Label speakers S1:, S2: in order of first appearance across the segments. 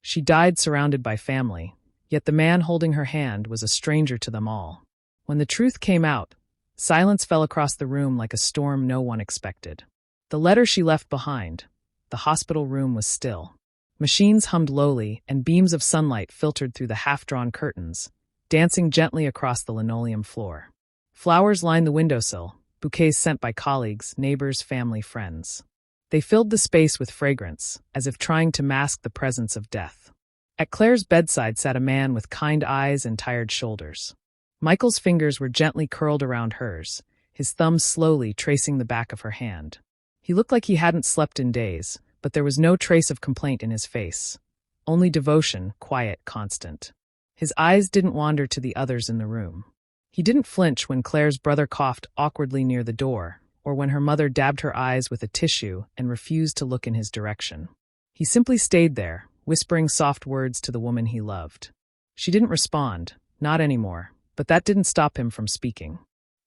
S1: She died surrounded by family, yet the man holding her hand was a stranger to them all. When the truth came out, silence fell across the room like a storm no one expected. The letter she left behind. The hospital room was still. Machines hummed lowly, and beams of sunlight filtered through the half-drawn curtains, dancing gently across the linoleum floor. Flowers lined the windowsill, bouquets sent by colleagues, neighbors, family, friends. They filled the space with fragrance, as if trying to mask the presence of death. At Claire's bedside sat a man with kind eyes and tired shoulders. Michael's fingers were gently curled around hers, his thumbs slowly tracing the back of her hand. He looked like he hadn't slept in days, but there was no trace of complaint in his face. Only devotion, quiet, constant. His eyes didn't wander to the others in the room. He didn't flinch when Claire's brother coughed awkwardly near the door, or when her mother dabbed her eyes with a tissue and refused to look in his direction. He simply stayed there, whispering soft words to the woman he loved. She didn't respond, not anymore, but that didn't stop him from speaking.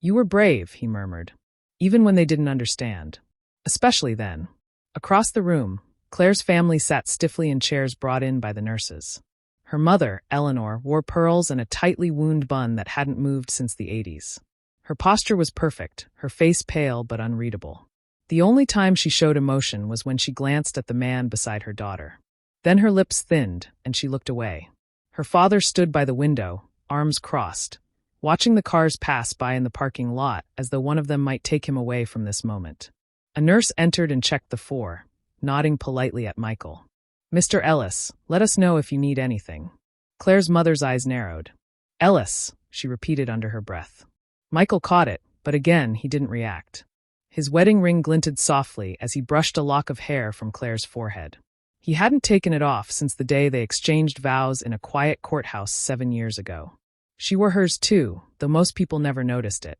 S1: "You were brave," he murmured, even when they didn't understand. Especially then. Across the room, Claire's family sat stiffly in chairs brought in by the nurses. Her mother, Eleanor, wore pearls and a tightly wound bun that hadn't moved since the 80s. Her posture was perfect, her face pale but unreadable. The only time she showed emotion was when she glanced at the man beside her daughter. Then her lips thinned, and she looked away. Her father stood by the window, arms crossed, watching the cars pass by in the parking lot as though one of them might take him away from this moment. A nurse entered and checked the four, nodding politely at Michael. "Mr. Ellis, let us know if you need anything." Claire's mother's eyes narrowed. "Ellis," she repeated under her breath. Michael caught it, but again he didn't react. His wedding ring glinted softly as he brushed a lock of hair from Claire's forehead. He hadn't taken it off since the day they exchanged vows in a quiet courthouse 7 years ago. She wore hers too, though most people never noticed it.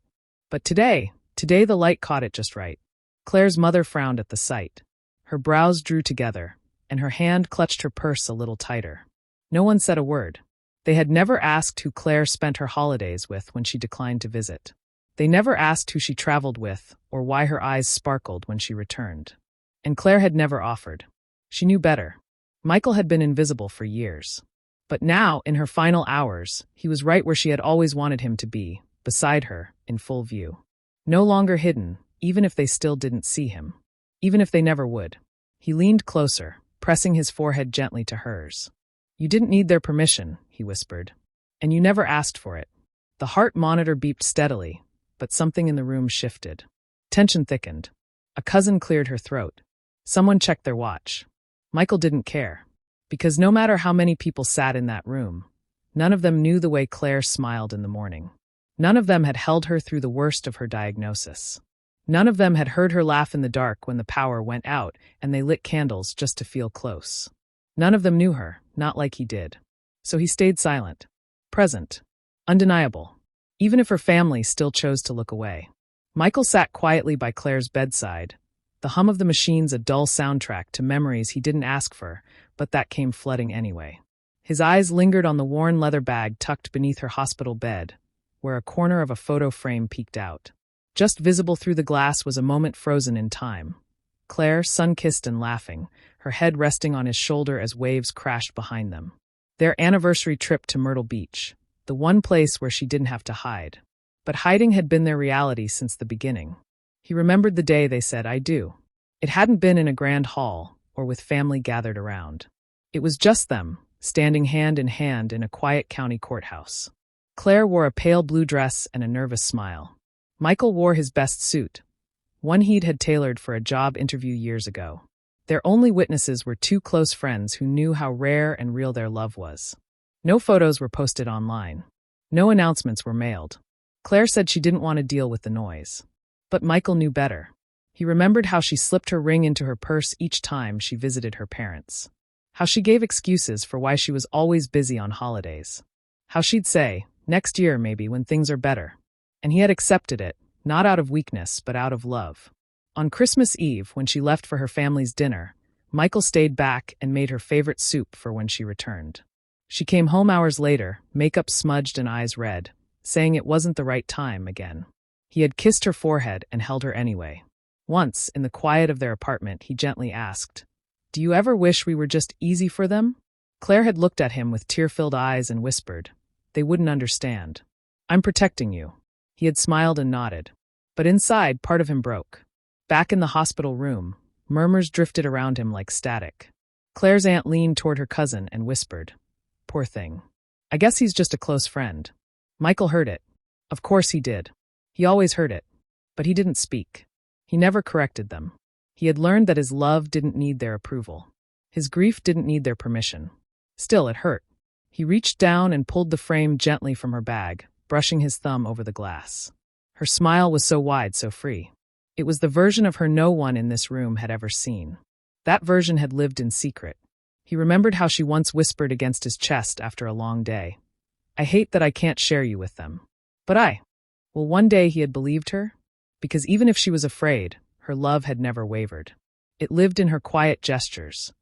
S1: But today the light caught it just right. Claire's mother frowned at the sight. Her brows drew together, and her hand clutched her purse a little tighter. No one said a word. They had never asked who Claire spent her holidays with when she declined to visit. They never asked who she traveled with or why her eyes sparkled when she returned. And Claire had never offered. She knew better. Michael had been invisible for years. But now, in her final hours, he was right where she had always wanted him to be, beside her, in full view. No longer hidden, even if they still didn't see him. Even if they never would. He leaned closer, pressing his forehead gently to hers. "You didn't need their permission," he whispered. "And you never asked for it." The heart monitor beeped steadily, but something in the room shifted. Tension thickened. A cousin cleared her throat. Someone checked their watch. Michael didn't care. Because no matter how many people sat in that room, none of them knew the way Claire smiled in the morning. None of them had held her through the worst of her diagnosis. None of them had heard her laugh in the dark when the power went out and they lit candles just to feel close. None of them knew her, not like he did. So he stayed silent. Present. Undeniable. Even if her family still chose to look away. Michael sat quietly by Claire's bedside, the hum of the machines a dull soundtrack to memories he didn't ask for, but that came flooding anyway. His eyes lingered on the worn leather bag tucked beneath her hospital bed, where a corner of a photo frame peeked out. Just visible through the glass was a moment frozen in time. Claire, sun-kissed and laughing, her head resting on his shoulder as waves crashed behind them. Their anniversary trip to Myrtle Beach, the one place where she didn't have to hide. But hiding had been their reality since the beginning. He remembered the day they said, "I do." It hadn't been in a grand hall or with family gathered around. It was just them, standing hand in hand in a quiet county courthouse. Claire wore a pale blue dress and a nervous smile. Michael wore his best suit, one he'd had tailored for a job interview years ago. Their only witnesses were two close friends who knew how rare and real their love was. No photos were posted online. No announcements were mailed. Claire said she didn't want to deal with the noise. But Michael knew better. He remembered how she slipped her ring into her purse each time she visited her parents. How she gave excuses for why she was always busy on holidays. How she'd say, "Next year maybe, when things are better." And he had accepted it, not out of weakness, but out of love. On Christmas Eve, when she left for her family's dinner, Michael stayed back and made her favorite soup for when she returned. She came home hours later, makeup smudged and eyes red, saying it wasn't the right time again. He had kissed her forehead and held her anyway. Once, in the quiet of their apartment, he gently asked, "Do you ever wish we were just easy for them?" Claire had looked at him with tear-filled eyes and whispered, "They wouldn't understand. I'm protecting you." He had smiled and nodded. But inside, part of him broke. Back in the hospital room, murmurs drifted around him like static. Claire's aunt leaned toward her cousin and whispered, "Poor thing. I guess he's just a close friend." Michael heard it. Of course he did. He always heard it. But he didn't speak. He never corrected them. He had learned that his love didn't need their approval. His grief didn't need their permission. Still, it hurt. He reached down and pulled the frame gently from her bag, brushing his thumb over the glass. Her smile was so wide, so free. It was the version of her no one in this room had ever seen. That version had lived in secret. He remembered how she once whispered against his chest after a long day, "I hate that I can't share you with them." But well, one day he had believed her, because even if she was afraid, her love had never wavered. It lived in her quiet gestures,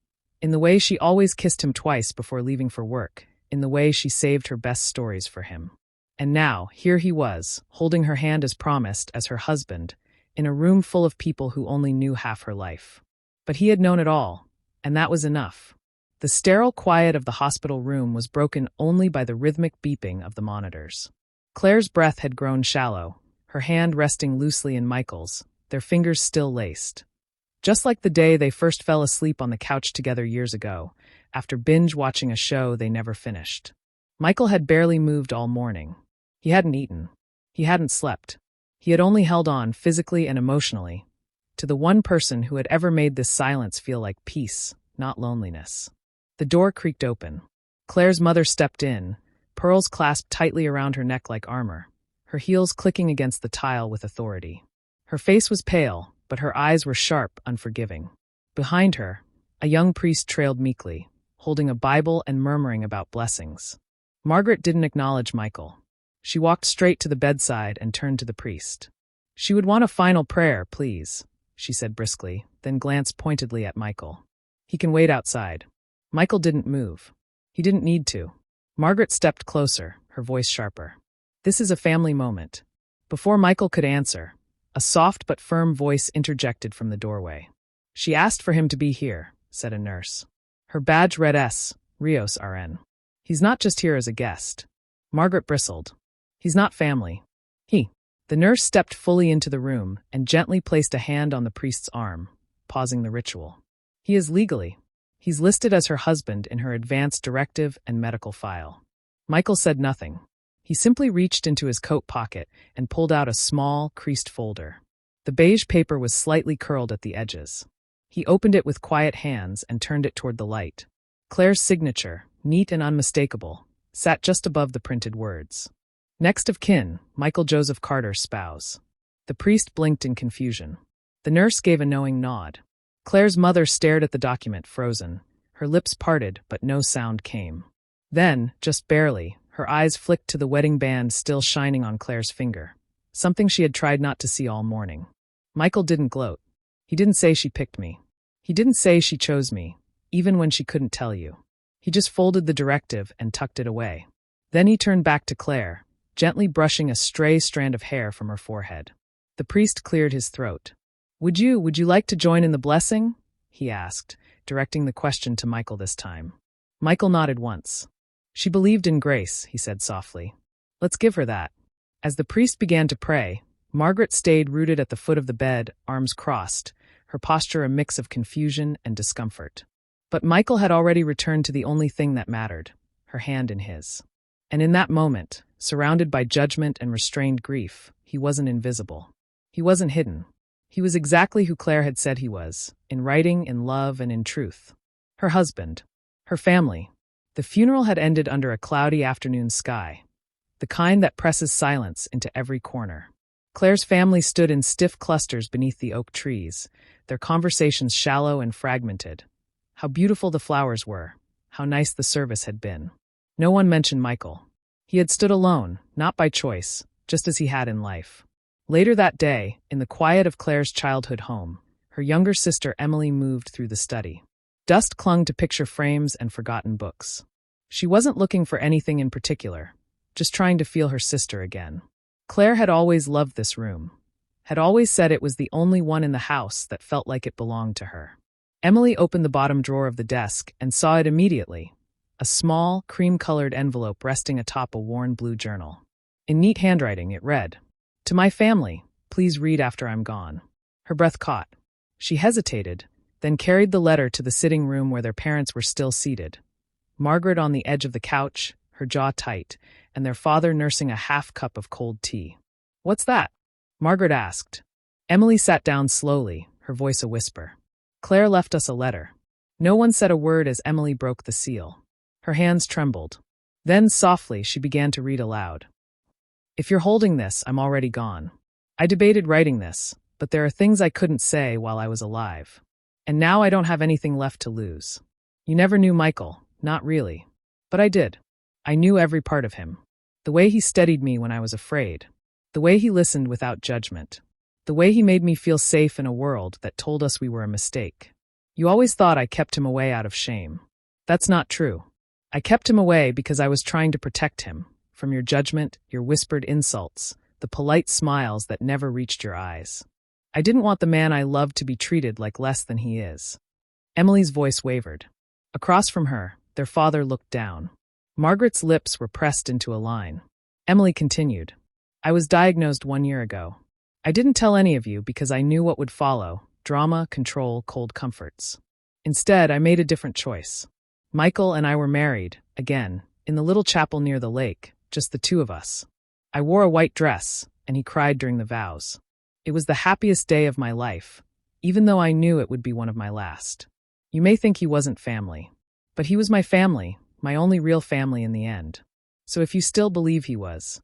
S1: in the way she always kissed him twice before leaving for work, in the way she saved her best stories for him. And now, here he was, holding her hand as promised, as her husband, in a room full of people who only knew half her life. But he had known it all, and that was enough. The sterile quiet of the hospital room was broken only by the rhythmic beeping of the monitors. Claire's breath had grown shallow, her hand resting loosely in Michael's, their fingers still laced. Just like the day they first fell asleep on the couch together years ago, after binge-watching a show they never finished. Michael had barely moved all morning. He hadn't eaten. He hadn't slept. He had only held on, physically and emotionally, to the one person who had ever made this silence feel like peace, not loneliness. The door creaked open. Claire's mother stepped in, pearls clasped tightly around her neck like armor, her heels clicking against the tile with authority. Her face was pale, but her eyes were sharp, unforgiving. Behind her, a young priest trailed meekly, holding a Bible and murmuring about blessings. Margaret didn't acknowledge Michael. She walked straight to the bedside and turned to the priest. "She would want a final prayer, please," she said briskly, then glanced pointedly at Michael. "He can wait outside." Michael didn't move. He didn't need to. Margaret stepped closer, her voice sharper. "This is a family moment." Before Michael could answer, a soft but firm voice interjected from the doorway. "She asked for him to be here," said a nurse. Her badge read S, Rios RN. "He's not just here as a guest." Margaret bristled. "He's not family. The nurse stepped fully into the room and gently placed a hand on the priest's arm, pausing the ritual. "He is legally. He's listed as her husband in her advance directive and medical file." Michael said nothing. He simply reached into his coat pocket and pulled out a small, creased folder. The beige paper was slightly curled at the edges. He opened it with quiet hands and turned it toward the light. Claire's signature, neat and unmistakable, sat just above the printed words. "Next of kin, Michael Joseph Carter, spouse." The priest blinked in confusion. The nurse gave a knowing nod. Claire's mother stared at the document, frozen. Her lips parted, but no sound came. Then, just barely, her eyes flicked to the wedding band still shining on Claire's finger, something she had tried not to see all morning. Michael didn't gloat. He didn't say she picked me. He didn't say she chose me, even when she couldn't tell you. He just folded the directive and tucked it away. Then he turned back to Claire, gently brushing a stray strand of hair from her forehead. The priest cleared his throat. Would you like to join in the blessing?" he asked, directing the question to Michael this time. Michael nodded once. "She believed in grace," he said softly. "Let's give her that." As the priest began to pray, Margaret stayed rooted at the foot of the bed, arms crossed, her posture a mix of confusion and discomfort. But Michael had already returned to the only thing that mattered, her hand in his. And in that moment, surrounded by judgment and restrained grief, he wasn't invisible. He wasn't hidden. He was exactly who Claire had said he was, in writing, in love, and in truth. Her husband. Her family. The funeral had ended under a cloudy afternoon sky, the kind that presses silence into every corner. Claire's family stood in stiff clusters beneath the oak trees, their conversations shallow and fragmented. How beautiful the flowers were, how nice the service had been. No one mentioned Michael. He had stood alone, not by choice, just as he had in life. Later that day, in the quiet of Claire's childhood home, her younger sister Emily moved through the study. Dust clung to picture frames and forgotten books. She wasn't looking for anything in particular, just trying to feel her sister again. Claire had always loved this room, had always said it was the only one in the house that felt like it belonged to her. Emily opened the bottom drawer of the desk and saw it immediately, a small, cream-colored envelope resting atop a worn blue journal. In neat handwriting, it read, "To my family, please read after I'm gone." Her breath caught. She hesitated, then carried the letter to the sitting room where their parents were still seated. Margaret on the edge of the couch, her jaw tight, and their father nursing a half cup of cold tea. "What's that?" Margaret asked. Emily sat down slowly, her voice a whisper. "Claire left us a letter." No one said a word as Emily broke the seal. Her hands trembled. Then, softly, she began to read aloud. "If you're holding this, I'm already gone. I debated writing this, but there are things I couldn't say while I was alive. And now I don't have anything left to lose. You never knew Michael, not really. But I did. I knew every part of him. The way he steadied me when I was afraid. The way he listened without judgment. The way he made me feel safe in a world that told us we were a mistake. You always thought I kept him away out of shame. That's not true. I kept him away because I was trying to protect him, from your judgment, your whispered insults, the polite smiles that never reached your eyes. I didn't want the man I loved to be treated like less than he is." Emily's voice wavered. Across from her, their father looked down. Margaret's lips were pressed into a line. Emily continued, "I was diagnosed 1 year ago. I didn't tell any of you because I knew what would follow: drama, control, cold comforts. Instead, I made a different choice. Michael and I were married, again, in the little chapel near the lake, just the two of us. I wore a white dress, and he cried during the vows. It was the happiest day of my life, even though I knew it would be one of my last. You may think he wasn't family, but he was my family, my only real family in the end. So if you still believe he was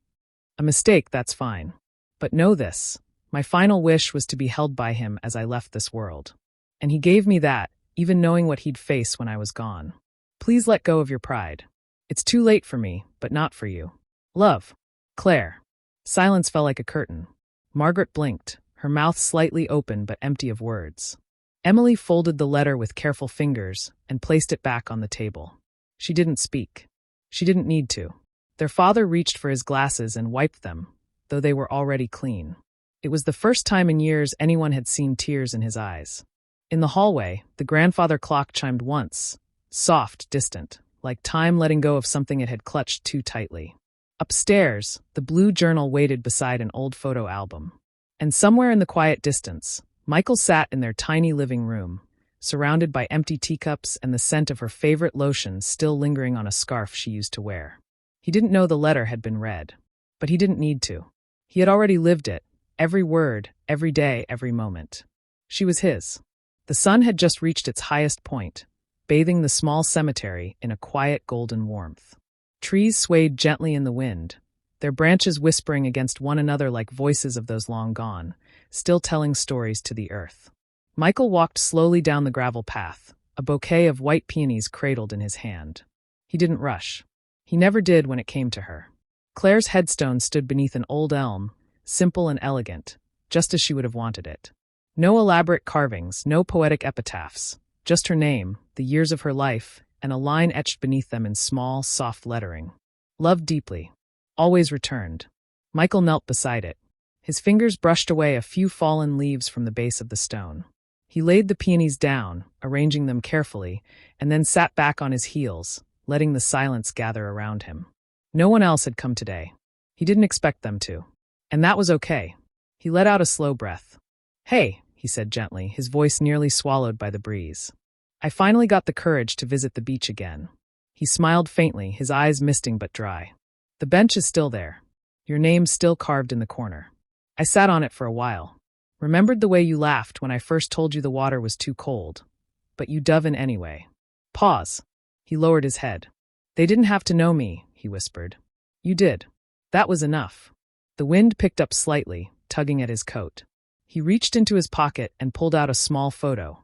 S1: a mistake, that's fine. But know this, my final wish was to be held by him as I left this world. And he gave me that, even knowing what he'd face when I was gone. Please let go of your pride. It's too late for me, but not for you. Love, Claire." Silence fell like a curtain. Margaret blinked, her mouth slightly open but empty of words. Emily folded the letter with careful fingers and placed it back on the table. She didn't speak. She didn't need to. Their father reached for his glasses and wiped them, though they were already clean. It was the first time in years anyone had seen tears in his eyes. In the hallway, the grandfather clock chimed once, soft, distant, like time letting go of something it had clutched too tightly. Upstairs, the blue journal waited beside an old photo album. And somewhere in the quiet distance, Michael sat in their tiny living room, surrounded by empty teacups and the scent of her favorite lotion still lingering on a scarf she used to wear. He didn't know the letter had been read, but he didn't need to. He had already lived it, every word, every day, every moment. She was his. The sun had just reached its highest point, bathing the small cemetery in a quiet golden warmth. Trees swayed gently in the wind, their branches whispering against one another like voices of those long gone, still telling stories to the earth. Michael walked slowly down the gravel path, a bouquet of white peonies cradled in his hand. He didn't rush. He never did when it came to her. Claire's headstone stood beneath an old elm, simple and elegant, just as she would have wanted it. No elaborate carvings, no poetic epitaphs, just her name, the years of her life, and a line etched beneath them in small, soft lettering. Loved deeply. Always returned. Michael knelt beside it. His fingers brushed away a few fallen leaves from the base of the stone. He laid the peonies down, arranging them carefully, and then sat back on his heels, letting the silence gather around him. No one else had come today. He didn't expect them to. And that was okay. He let out a slow breath. "Hey," he said gently, his voice nearly swallowed by the breeze. "I finally got the courage to visit the beach again." He smiled faintly, his eyes misting but dry. "The bench is still there. Your name's still carved in the corner. I sat on it for a while. Remembered the way you laughed when I first told you the water was too cold. But you dove in anyway." Pause. He lowered his head. "They didn't have to know me," he whispered. "You did. That was enough." The wind picked up slightly, tugging at his coat. He reached into his pocket and pulled out a small photo,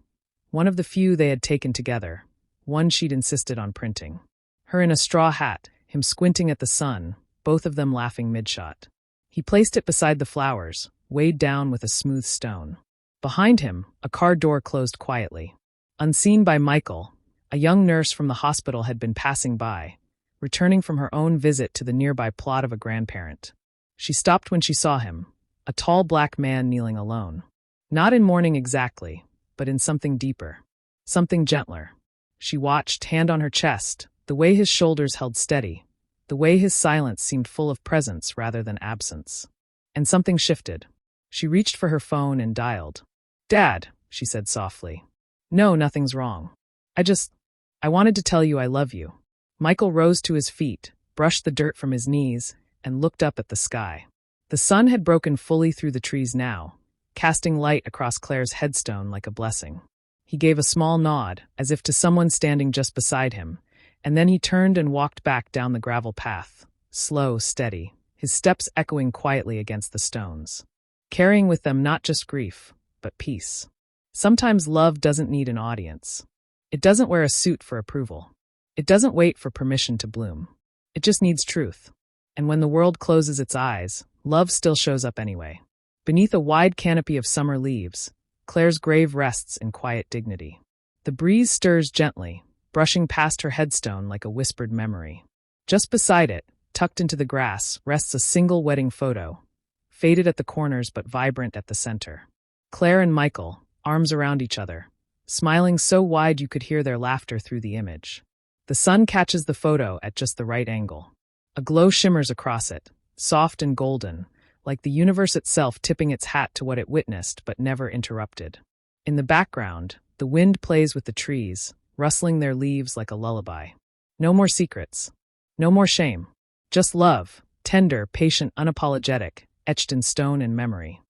S1: one of the few they had taken together, one she'd insisted on printing. Her in a straw hat, him squinting at the sun, both of them laughing mid-shot. He placed it beside the flowers, weighed down with a smooth stone. Behind him, a car door closed quietly. Unseen by Michael, a young nurse from the hospital had been passing by, returning from her own visit to the nearby plot of a grandparent. She stopped when she saw him, a tall black man kneeling alone. Not in mourning exactly, but in something deeper, something gentler. She watched, hand on her chest, The way his shoulders held steady, the way his silence seemed full of presence rather than absence. And something shifted. She reached for her phone and dialed. "Dad," she said softly. "No, nothing's wrong. I wanted to tell you I love you." Michael rose to his feet, brushed the dirt from his knees, and looked up at the sky. The sun had broken fully through the trees now, casting light across Claire's headstone like a blessing. He gave a small nod, as if to someone standing just beside him, and then he turned and walked back down the gravel path, slow, steady, his steps echoing quietly against the stones, carrying with them not just grief, but peace. Sometimes love doesn't need an audience. It doesn't wear a suit for approval. It doesn't wait for permission to bloom. It just needs truth. And when the world closes its eyes, love still shows up anyway. Beneath a wide canopy of summer leaves, Claire's grave rests in quiet dignity. The breeze stirs gently, brushing past her headstone like a whispered memory. Just beside it, tucked into the grass, rests a single wedding photo, faded at the corners but vibrant at the center. Claire and Michael, arms around each other, smiling so wide you could hear their laughter through the image. The sun catches the photo at just the right angle. A glow shimmers across it, soft and golden, like the universe itself tipping its hat to what it witnessed but never interrupted. In the background, the wind plays with the trees, rustling their leaves like a lullaby. No more secrets. No more shame. Just love, tender, patient, unapologetic, etched in stone and memory.